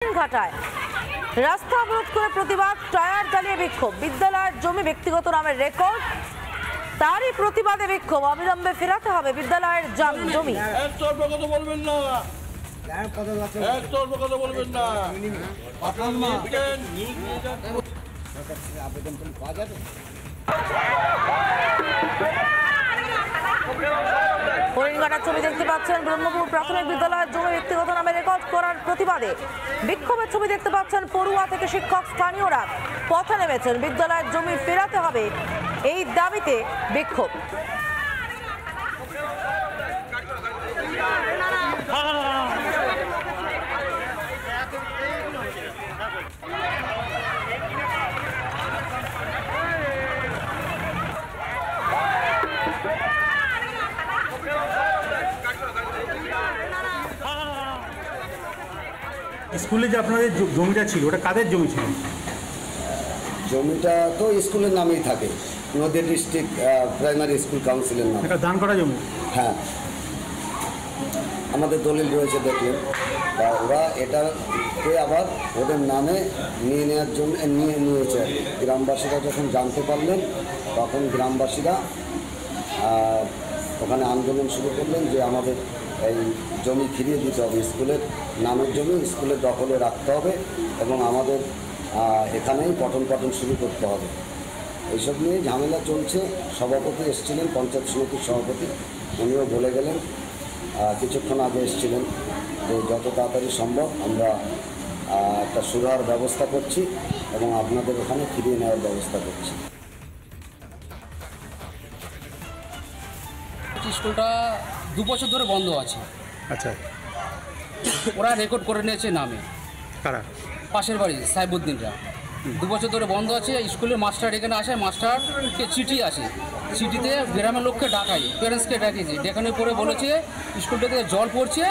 হরিণঘাটায় রাস্তা অবরোধ করে প্রতিবাদ, টায়ার জ্বালিয়ে বিক্ষোভ। বিদ্যালয়ের জমি ব্যক্তিগত নামের রেকর্ড, তারই প্রতিবাদে বিক্ষোভ। অবিলম্বে ফেরাতে হবে বিদ্যালয়ের জমি। হরিণঘাটার ছবি দেখতে পাচ্ছেন। ব্রহ্মপুর প্রাথমিক বিদ্যালয়ের জমি ব্যক্তিগত নামে রেকর্ড করার প্রতিবাদে বিক্ষোভের ছবি দেখতে পাচ্ছেন। পড়ুয়া থেকে শিক্ষক, স্থানীয়রা পথে নেমেছেন। বিদ্যালয়ের জমি ফেরাতে হবে এই দাবিতে বিক্ষোভ। স্কুলে যে আপনাদের জমিটা ছিল, ওটা কাদের জমি ছিল? জমিটা তো স্কুলের নামেই থাকে, নদীয়া ডিস্ট্রিক্ট প্রাইমারি স্কুল কাউন্সিলের নাম। এটা দান করা জমি? হ্যাঁ, আমাদের দলিল রয়েছে, দেখলেন। ওরা এটাকে আবার ওদের নামে নিয়ে নেওয়ার জন্য নিয়েছে। গ্রামবাসীরা যখন জানতে পারলেন, তখন গ্রামবাসীরা ওখানে আন্দোলন শুরু করলেন যে আমাদের এই জমি ফিরিয়ে দিতে হবে, স্কুলের নামের জমি স্কুলের দখলে রাখতে হবে এবং আমাদের এখানেই পঠন পাঠন শুরু করতে হবে। এইসব নিয়ে ঝামেলা চলছে। সভাপতি এসেছিলেন, পঞ্চায়েত সমিতির সভাপতি, উনিও বলে গেলেন, কিছুক্ষণ আগে এসেছিলেন যে যত তাড়াতাড়ি সম্ভব আমরা একটা সুরাহার ব্যবস্থা করছি এবং আপনাদের ওখানে ফিরিয়ে নেওয়ার ব্যবস্থা করছি। স্কুলটা 2 বছর ধরে বন্ধ আছে। আচ্ছা, ওরা রেকর্ড করে নিয়েছে নামে। কারা? পাশের বাড়ি সাইবুদ্দিনরা। 2 বছর ধরে বন্ধ আছে। স্কুলের মাস্টার এখানে আসে, মাস্টারকে চিঠি আসে, চিঠিতে গ্রামের লোককে ডাকাই, প্যারেন্টসকে ডাকিয়েছি। ডেকানোর পরে বলেছে স্কুলটা থেকে জল পড়ছে,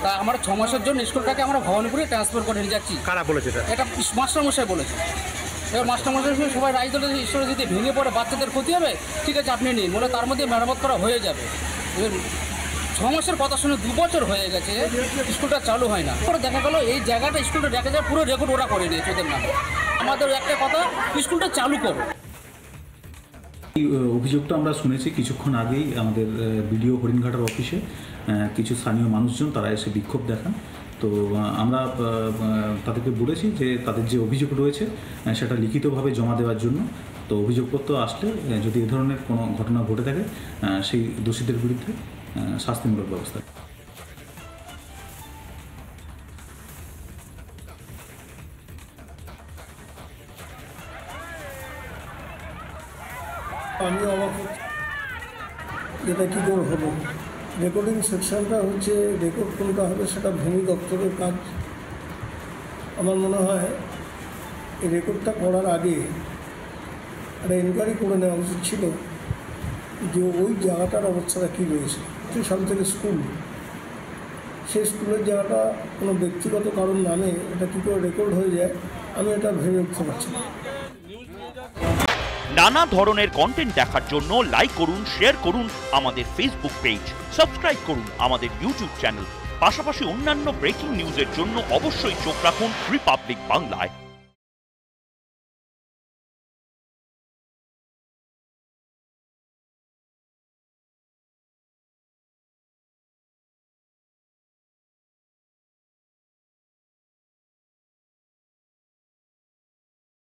তা আমরা 6 মাসের জন্য স্কুলটাকে আমরা ভবানীপুরে ট্রান্সফার করে নিয়ে যাচ্ছি। কারা বলেছে এটা? মাস্টারমশাই বলেছে। এবার মাস্টারমশাই সবাই রায় দলে স্কুলে যদি ভেঙে পড়ে বাচ্চাদের ক্ষতি হবে, ঠিক আছে আপনি নিন, বলে তার মধ্যে মেরামত করা হয়ে যাবে। 6 মাসের কথা শুনে 2 বছর হয়ে গেছে, স্কুলটা চালু হয় না। পরে দেখা গেল এই জায়গাটা স্কুলটা দেখা যায় পুরো রেকর্ড ওরা করে নিয়েছে ওদের নামে। আমাদের একটা কথা, স্কুলটা চালু করো। এই অভিযোগটা আমরা শুনেছি কিছুক্ষণ আগেই আমাদের বিডিও হরিণঘাটার অফিসে। কিছু স্থানীয় মানুষজন তারা এসে বিক্ষোভ দেখান। তো আমরা তাদেরকে বলেছি যে তাদের যে অভিযোগ রয়েছে সেটা লিখিতভাবে জমা দেওয়ার জন্য। তো অভিযোগপত্র আসলে যদি এ ধরনের কোনো ঘটনা ঘটে থাকে, সেই দোষীদের বিরুদ্ধে শাস্তিমূলক ব্যবস্থা। আমি অবাক, এটা কী করে হলো? রেকর্ডিং সেকশনটা হচ্ছে, রেকর্ড কোনটা হবে সেটা ভূমি দপ্তরের কাজ। আমার মনে হয় এই রেকর্ডটা করার আগে একটা এনকোয়ারি করে নেওয়া উচিত ছিল যে ওই জায়গাটার অবস্থাটা কী রয়েছে। 3 সাল থেকে স্কুল, সেই স্কুলের জায়গাটা কোনো ব্যক্তিগত কারণ নামে এটা কী করে রেকর্ড হয়ে যায়, আমি এটা ভেবে উঠতে পারছি না। নানা ধরনের কন্টেন্ট দেখার জন্য লাইক করুন, শেয়ার করুন আমাদের ফেসবুক পেজ, সাবস্ক্রাইব করুন আমাদের ইউটিউব চ্যানেল। পাশাপাশি অন্যান্য ব্রেকিং নিউজের জন্য অবশ্যই চোখ রাখুন রিপাবলিক বাংলায়।